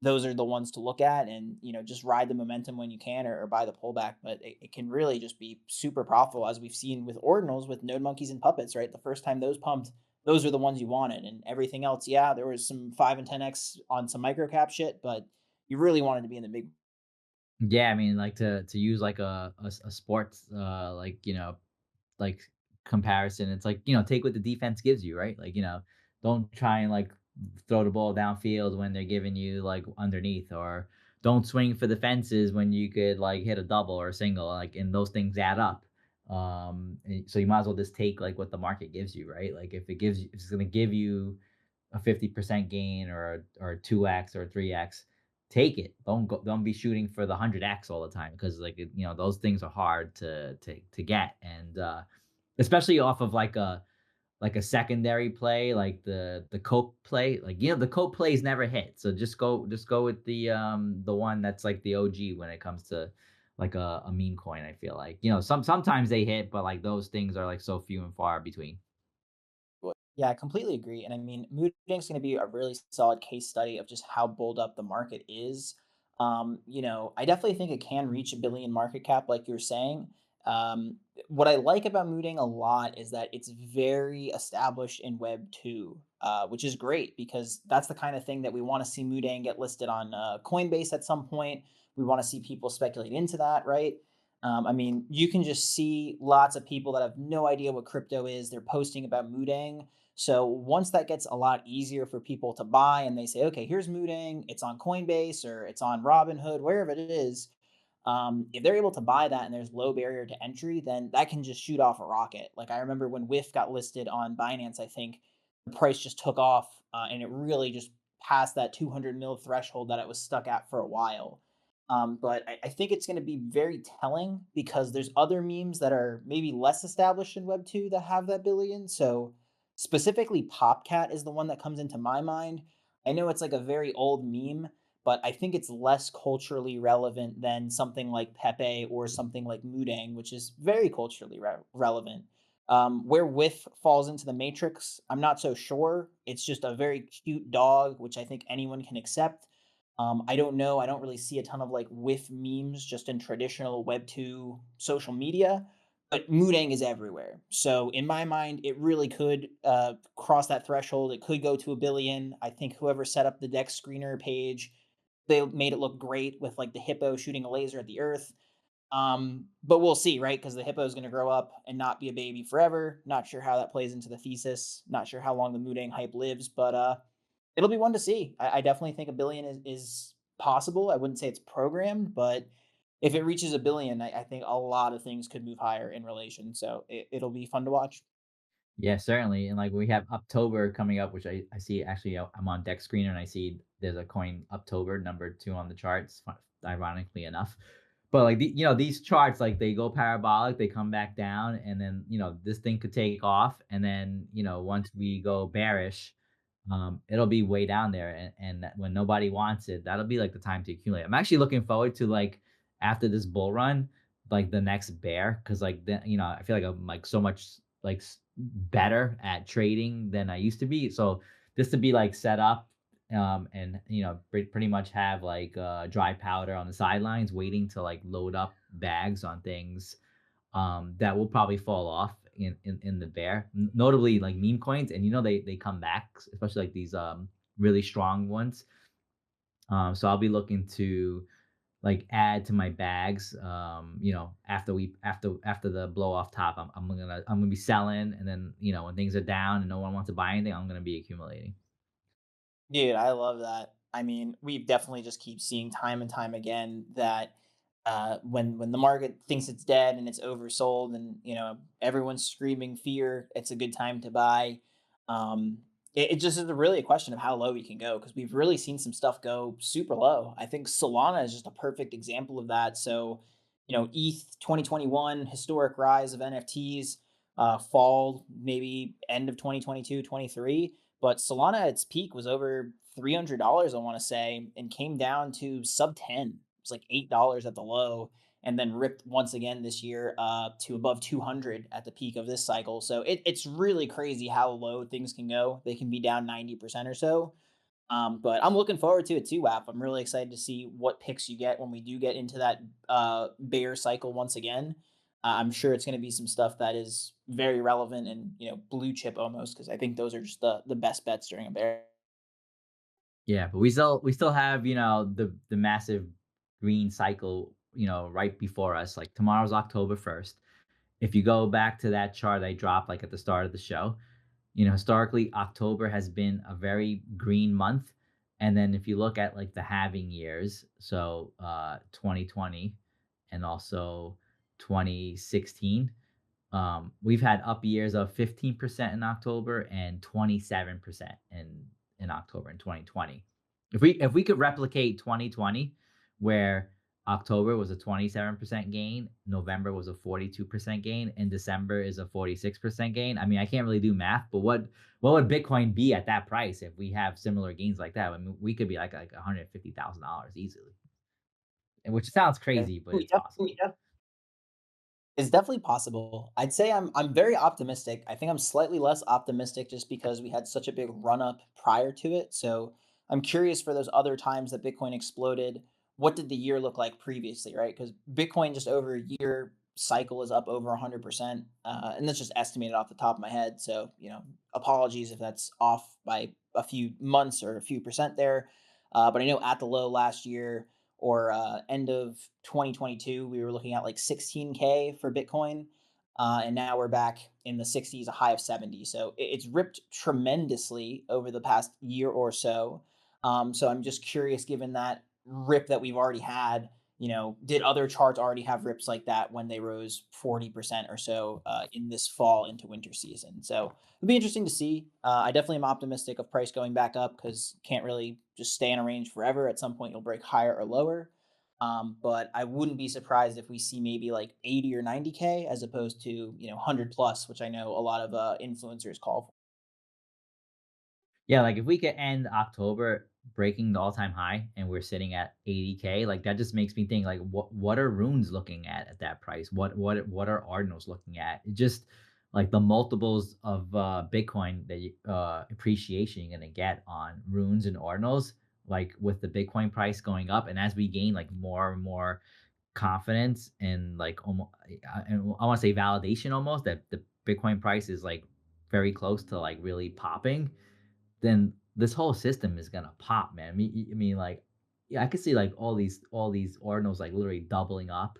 those are the ones to look at, and just ride the momentum when you can, or buy the pullback. But it can really just be super profitable, as we've seen with ordinals, with node monkeys and puppets, right? The first time those pumped, those are the ones you wanted, and everything else, yeah, there was some 5 and 10x on some micro cap shit, but you really wanted to be in the big. Yeah, I mean, like to use like a sports like comparison. It's like, take what the defense gives you, right? Like, don't try and like throw the ball downfield when they're giving you like underneath, or don't swing for the fences when you could like hit a double or a single, like, and those things add up. So you might as well just take like what the market gives you, right? Like if it's going to give you a 50% gain or a 2x or a 3x, take it. Don't be shooting for the 100x all the time, because like those things are hard to get, and especially off of like a secondary play, like the cope play. Like, the cope plays never hit. So just go with the one that's like the OG when it comes to like a meme coin. I feel like, sometimes they hit, but like those things are like so few and far between. Yeah, I completely agree. And I mean, Mooding's going to be a really solid case study of just how bulled up the market is. I definitely think it can reach a billion market cap, like you're saying. What I like about Mooding a lot is that it's very established in Web 2, which is great because that's the kind of thing that we want to see Mooding get listed on Coinbase at some point. We want to see people speculate into that, right? I mean, you can just see lots of people that have no idea what crypto is. They're posting about Moodang. So once that gets a lot easier for people to buy, and they say, okay, here's Moodang, it's on Coinbase or it's on Robinhood, wherever it is. If they're able to buy that and there's low barrier to entry, then that can just shoot off a rocket. Like I remember when WIF got listed on Binance, I think the price just took off, and it really just passed that 200 mil threshold that it was stuck at for a while. But I think it's going to be very telling because there's other memes that are maybe less established in Web 2 that have that billion. So specifically, Popcat is the one that comes into my mind. I know it's like a very old meme, but I think it's less culturally relevant than something like Pepe or something like Mudang, which is very culturally relevant. Where Whiff falls into the matrix, I'm not so sure. It's just a very cute dog, which I think anyone can accept. I don't know. I don't really see a ton of like Whiff memes just in traditional Web 2 social media, but Mudang is everywhere. So in my mind, it really could cross that threshold. It could go to a billion. I think whoever set up the Dex screener page, they made it look great with like the hippo shooting a laser at the earth. But we'll see, right? Because the hippo is going to grow up and not be a baby forever. Not sure how that plays into the thesis. Not sure how long the Mudang hype lives, but it'll be one to see. I definitely think a billion is possible. I wouldn't say it's programmed, but if it reaches a billion, I think a lot of things could move higher in relation. So it'll be fun to watch. Yeah, certainly. And like we have Uptober coming up, which I see actually. I'm on Deck Screener and I see there's a coin Uptober number 2 on the charts, ironically enough. But like these charts, like they go parabolic, they come back down, and then this thing could take off, and then once we go bearish, it'll be way down there, and when nobody wants it, that'll be like the time to accumulate. I'm actually looking forward to like after this bull run, like the next bear, because like then I feel like I'm like so much like better at trading than I used to be. So just to be like set up and pretty much have like dry powder on the sidelines waiting to like load up bags on things that will probably fall off in the bear. Notably like meme coins, and they come back, especially like these really strong ones. So I'll be looking to like add to my bags. After the blow off top, I'm gonna be selling, and then when things are down and no one wants to buy anything, I'm gonna be accumulating. Dude, I love that. I mean, we definitely just keep seeing time and time again that when the market thinks it's dead and it's oversold, and everyone's screaming fear, it's a good time to buy. It just is really a question of how low we can go, because we've really seen some stuff go super low. I think Solana is just a perfect example of that. So, ETH 2021 historic rise of NFTs, fall maybe end of 2022, 23. But Solana at its peak was over $300, I want to say, and came down to sub 10. It's like $8 at the low, and then ripped once again this year to above 200 at the peak of this cycle. So it's really crazy how low things can go. They can be down 90% or so. But I'm looking forward to it too, Wap. I'm really excited to see what picks you get when we do get into that bear cycle once again. I'm sure it's going to be some stuff that is very relevant and blue chip almost, because I think those are just the best bets during a bear. Yeah, but we still have, the massive green cycle, right before us. Like tomorrow's October 1st. If you go back to that chart I dropped like at the start of the show, historically October has been a very green month. And then if you look at like the halving years, so 2020 and also 2016, we've had up years of 15% in October and 27% in October in 2020. If we could replicate 2020, where October was a 27% gain, November was a 42% gain, and December is a 46% gain. I mean, I can't really do math, but what would Bitcoin be at that price if we have similar gains like that? I mean, we could be like $150,000 easily, and which sounds crazy, but it's possible. It's definitely possible. I'd say I'm very optimistic. I think I'm slightly less optimistic just because we had such a big run up prior to it. So I'm curious for those other times that Bitcoin exploded. What did the year look like previously, right? Because Bitcoin just over a year cycle is up over 100%, and that's just estimated off the top of my head. So apologies if that's off by a few months or a few percent there. But I know at the low last year, or end of 2022, we were looking at like 16K for Bitcoin. And now we're back in the 60s, a high of 70. So it's ripped tremendously over the past year or so. So I'm just curious, given that rip that we've already had, did other charts already have rips like that when they rose 40% or so in this fall into winter season? So it'll be interesting to see. I definitely am optimistic of price going back up, because can't really just stay in a range forever. At some point, you'll break higher or lower. But I wouldn't be surprised if we see maybe like 80 or 90K as opposed to 100 plus, which I know a lot of influencers call for. Yeah, like if we could end October breaking the all-time high and we're sitting at 80K, like that just makes me think like what are runes looking at that price? What are ordinals looking at? It just like the multiples of Bitcoin that appreciation you're gonna get on runes and ordinals, like with the Bitcoin price going up, and as we gain like more and more confidence and like almost, and I want to say validation almost that the Bitcoin price is like very close to like really popping, then this whole system is gonna pop, man. I mean, like, yeah, I could see like all these ordinals like literally doubling up.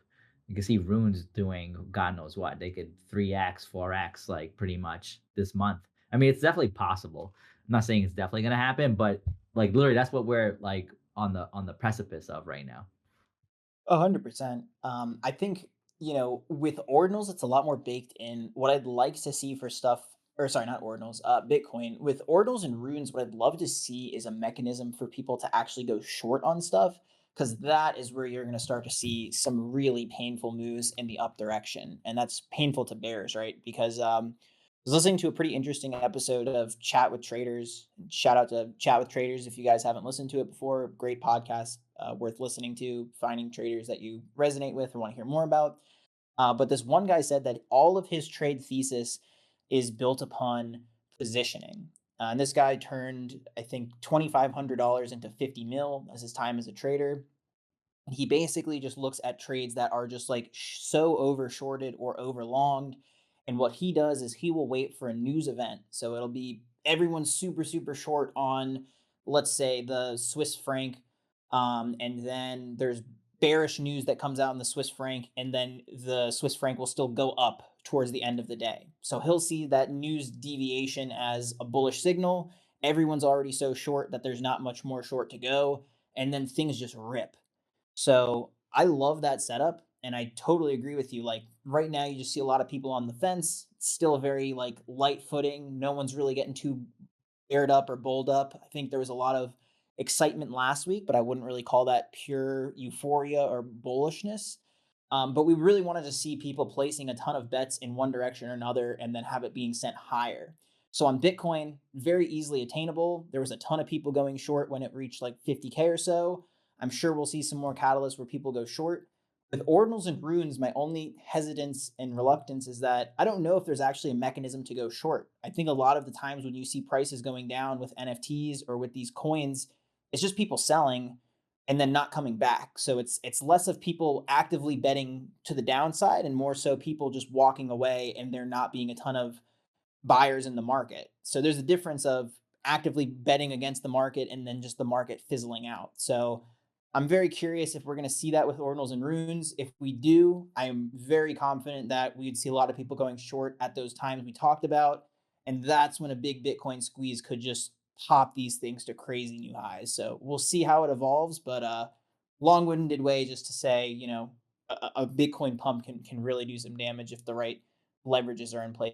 You can see runes doing God knows what. They could 3x, 4x, like pretty much this month. I mean, it's definitely possible. I'm not saying it's definitely gonna happen, but like literally, that's what we're like on the precipice of right now. 100%. I think, with ordinals, it's a lot more baked in. What I'd like to see for stuff, or sorry, not ordinals, Bitcoin. With ordinals and runes, what I'd love to see is a mechanism for people to actually go short on stuff. because that is where you're going to start to see some really painful moves in the up direction. And that's painful to bears, right? Because I was listening to a pretty interesting episode of Chat with Traders. Shout out to Chat with Traders if you guys haven't listened to it before. Great podcast, worth listening to, finding traders that you resonate with or want to hear more about. But this one guy said that all of his trade thesis is built upon positioning. And this guy turned, I think, $2,500 into 50 mil as his time as a trader. And he basically just looks at trades that are just like so over shorted or over longed. And what he does is he will wait for a news event. So it'll be everyone's super, super short on, let's say, the Swiss franc. And then there's bearish news that comes out in the Swiss franc. And then the Swiss franc will still go up towards the end of the day. So he'll see that news deviation as a bullish signal. Everyone's already so short that there's not much more short to go. And then things just rip. So I love that setup. And I totally agree with you. Like right now, you just see a lot of people on the fence. It's still a very like light footing. No one's really getting too aired up or bowled up. I think there was a lot of excitement last week, but I wouldn't really call that pure euphoria or bullishness. But we really wanted to see people placing a ton of bets in one direction or another and then have it being sent higher. So on Bitcoin, very easily attainable. There was a ton of people going short when it reached like 50K or so. I'm sure we'll see some more catalysts where people go short. With ordinals and runes, my only hesitance and reluctance is that I don't know if there's actually a mechanism to go short. I think a lot of the times when you see prices going down with NFTs or with these coins, it's just people selling and then not coming back. So it's less of people actively betting to the downside and more so people just walking away and there not being a ton of buyers in the market. So there's a difference of actively betting against the market and then just the market fizzling out. So I'm very curious if we're going to see that with ordinals and runes. If we do, I'm very confident that we'd see a lot of people going short at those times we talked about. And that's when a big Bitcoin squeeze could just pop these things to crazy new highs. So we'll see how it evolves. But long-winded way just to say, a Bitcoin pump can really do some damage if the right leverages are in place.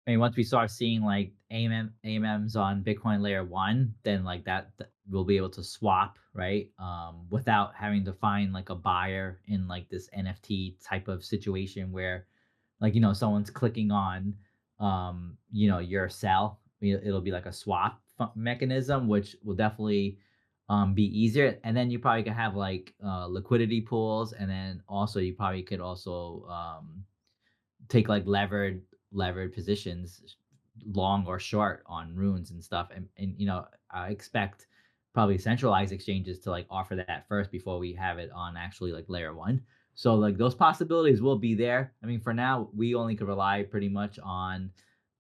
I mean, once we start seeing like AMMs on Bitcoin layer one, then like we'll be able to swap, right? Without having to find like a buyer in like this NFT type of situation where like, someone's clicking on, your sell. It'll be like a swap mechanism, which will definitely be easier. And then you probably could have like liquidity pools. And then also you probably could also take like levered positions, long or short on runes and stuff. And I expect probably centralized exchanges to like offer that first before we have it on actually like layer one. So like those possibilities will be there. I mean, for now, we only could rely pretty much on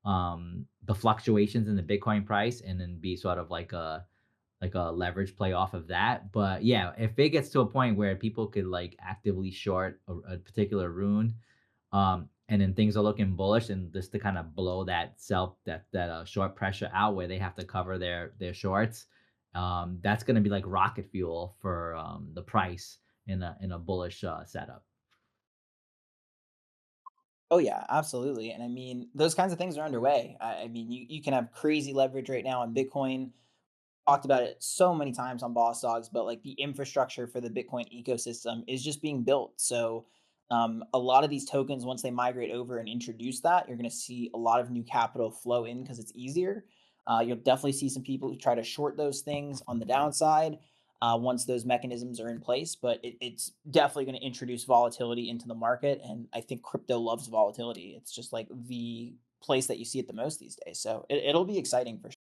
the fluctuations in the Bitcoin price and then be sort of like a leverage play off of that. But yeah, if it gets to a point where people could like actively short a particular rune, and then things are looking bullish, and just to kind of blow that short pressure out where they have to cover their shorts, that's going to be like rocket fuel for the price in a bullish setup. Oh yeah, absolutely. And I mean, those kinds of things are underway. I mean, you can have crazy leverage right now on Bitcoin. Talked about it so many times on BossDawgs, but like the infrastructure for the Bitcoin ecosystem is just being built. So a lot of these tokens, once they migrate over and introduce that, you're going to see a lot of new capital flow in because it's easier. You'll definitely see some people who try to short those things on the downside once those mechanisms are in place, but it's definitely going to introduce volatility into the market. And I think crypto loves volatility. It's just like the place that you see it the most these days. So it'll be exciting for sure.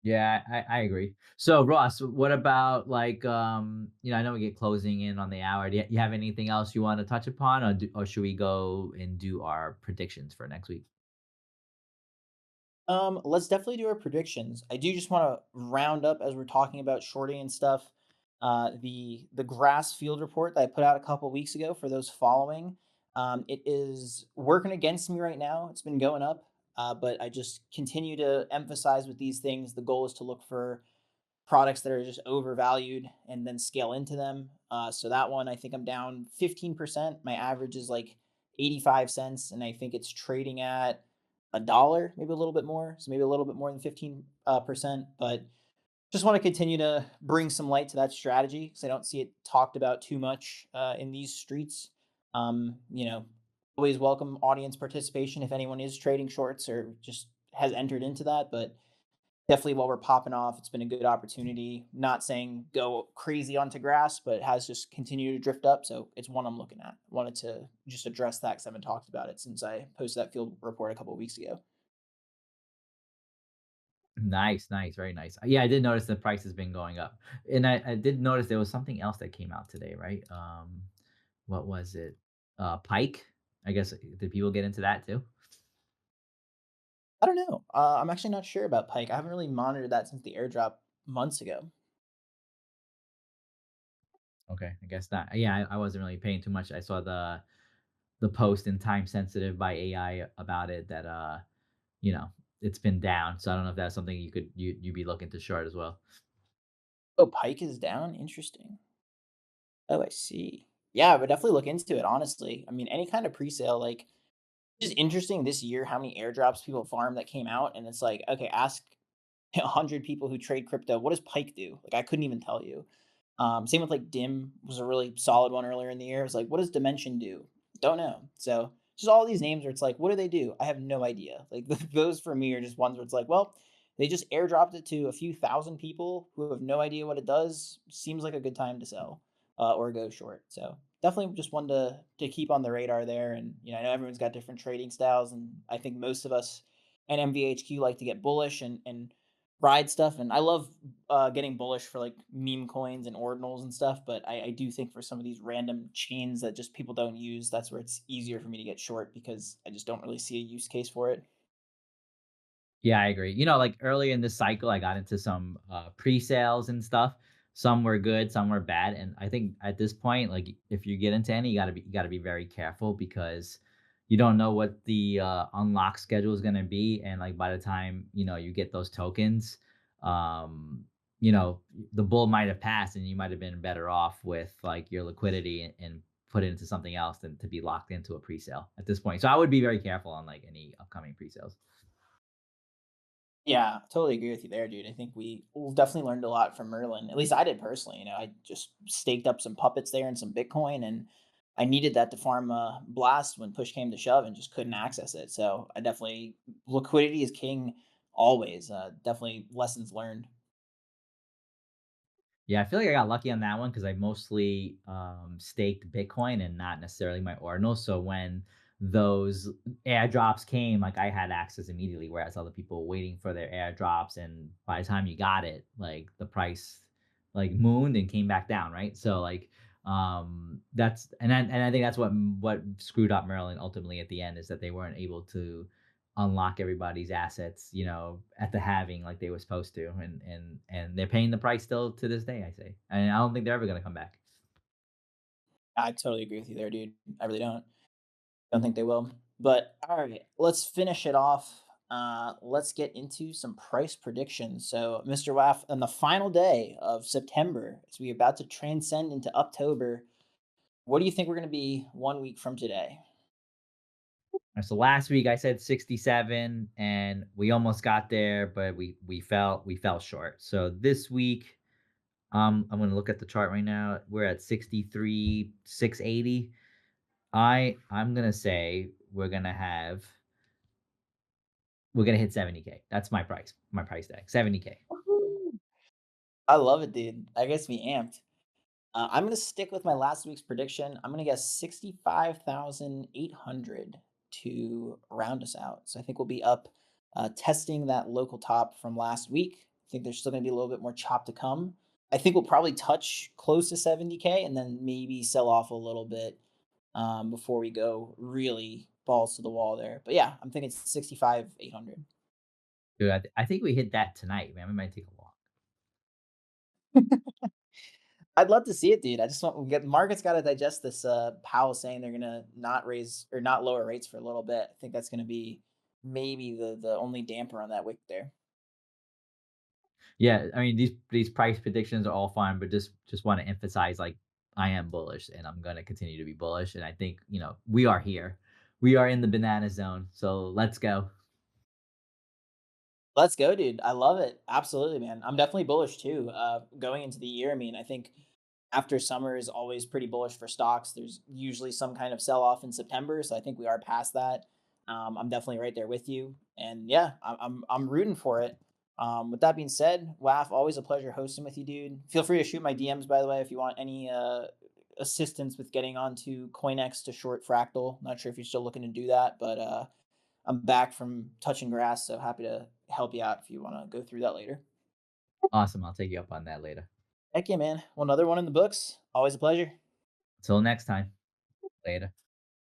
Yeah, I agree. So Ross, what about like I know we get closing in on the hour. Do you have anything else you want to touch upon, or should we go and do our predictions for next week? Let's definitely do our predictions. I do just want to round up as we're talking about shorting and stuff. The grass field report that I put out a couple weeks ago for those following. It is working against me right now. It's been going up, but I just continue to emphasize with these things. The goal is to look for products that are just overvalued and then scale into them. So that one, I think I'm down 15%. My average is like 85 cents, and I think it's trading at a dollar, maybe a little bit more. So maybe a little bit more than 15%. But Just want to continue to bring some light to that strategy because I don't see it talked about too much in these streets. You know, always welcome audience participation if anyone is trading shorts or just has entered into that. But definitely while we're popping off, it's been a good opportunity. Not saying go crazy onto grass, but it has just continued to drift up. So it's one I'm looking at. Wanted to just address that because I haven't talked about it since I posted that field report a couple of weeks ago. Nice, nice, very nice. Yeah, I did notice the price has been going up, and I did notice there was something else that came out today, right? What was it? Pike. I guess did people get into that too? I don't know. I'm actually not sure about Pike. I haven't really monitored that since the airdrop months ago. Okay, I guess not. Yeah, I wasn't really paying too much. I saw the post in time sensitive by AI about it that you know, it's been down. So I don't know if that's something you'd be looking to short as well. Oh, Pike is down? Interesting. Oh, I see. Yeah, I would definitely look into it, honestly. I mean, any kind of pre-sale, like, it's interesting this year how many airdrops people farm that came out, and it's like, okay, ask 100 people who trade crypto, what does Pike do? Like, I couldn't even tell you. Same with like Dim was a really solid one earlier in the year. It was like, what does Dimension do? Don't know. So just all these names where it's like, what do they do? I have no idea. Like those for me are just ones where it's like, well, they just airdropped it to a few thousand people who have no idea what it does. Seems like a good time to sell or go short. So definitely just one to keep on the radar there. And I know everyone's got different trading styles, and I think most of us and MVHQ like to get bullish and ride stuff. And I love getting bullish for like meme coins and ordinals and stuff. But I do think for some of these random chains that just people don't use, that's where it's easier for me to get short because I just don't really see a use case for it. Yeah, I agree. Like early in this cycle, I got into some pre-sales and stuff. Some were good, some were bad. And I think at this point, like if you get into any, you gotta be very careful because you don't know what the unlock schedule is gonna be. And like by the time, you get those tokens, um, the bull might have passed and you might have been better off with like your liquidity and put it into something else than to be locked into a pre-sale at this point. So I would be very careful on like any upcoming pre-sales. Yeah, totally agree with you there, dude. I think we definitely learned a lot from Merlin. At least I did personally. I just staked up some puppets there and some Bitcoin, and I needed that to farm Blast when push came to shove, and just couldn't access it. So I definitely liquidity is king always. Definitely lessons learned. Yeah, I feel like I got lucky on that one because I mostly staked Bitcoin and not necessarily my Ordinal. So when those airdrops came, like I had access immediately, whereas other people were waiting for their airdrops, and by the time you got it, like the price like mooned and came back down, right? So like that's and I think that's what screwed up Maryland ultimately at the end is that they weren't able to unlock everybody's assets, at the halving like they were supposed to, and they're paying the price still to this day. I say, and I don't think they're ever gonna come back. I totally agree with you there, dude. I really don't. Don't think they will. But all right, let's finish it off. Let's get into some price predictions. So, Mr. Waff, on the final day of September, as we about to transcend into Uptober, what do you think we're going to be 1 week from today? So last week I said 67, and we almost got there, but we fell short. So this week, I'm gonna look at the chart right now. We're at 63, 680. I'm gonna say we're gonna hit 70K. That's my price tag, 70K. Woohoo! I love it, dude. I guess me amped. I'm gonna stick with my last week's prediction. I'm gonna guess 65,800 to round us out. So I think we'll be up, testing that local top from last week. I think there's still gonna be a little bit more chop to come. I think we'll probably touch close to 70K and then maybe sell off a little bit before we go really balls to the wall there. But yeah, I'm thinking 65,800. Dude, I think we hit that tonight, man. We might take a walk. I'd love to see it, dude. I just want get market's got to digest this. Powell saying they're gonna not raise or not lower rates for a little bit. I think that's gonna be maybe the only damper on that wick there. Yeah, I mean these price predictions are all fine, but just want to emphasize like I am bullish and I'm gonna continue to be bullish. And I think, we are here. We are in the banana zone. So let's go. Let's go, dude. I love it. Absolutely, man. I'm definitely bullish too. Going into the year, I mean, I think after summer is always pretty bullish for stocks. There's usually some kind of sell off in September, so I think we are past that. I'm definitely right there with you, and yeah, I'm rooting for it. With that being said, Waf, always a pleasure hosting with you, dude. Feel free to shoot my DMs, by the way, if you want any assistance with getting onto CoinEx to short Fractal. Not sure if you're still looking to do that, but I'm back from touching grass, so happy to help you out if you want to go through that later. Awesome. I'll take you up on that later. Heck yeah, man. Well, another one in the books. Always a pleasure. Until next time. Later.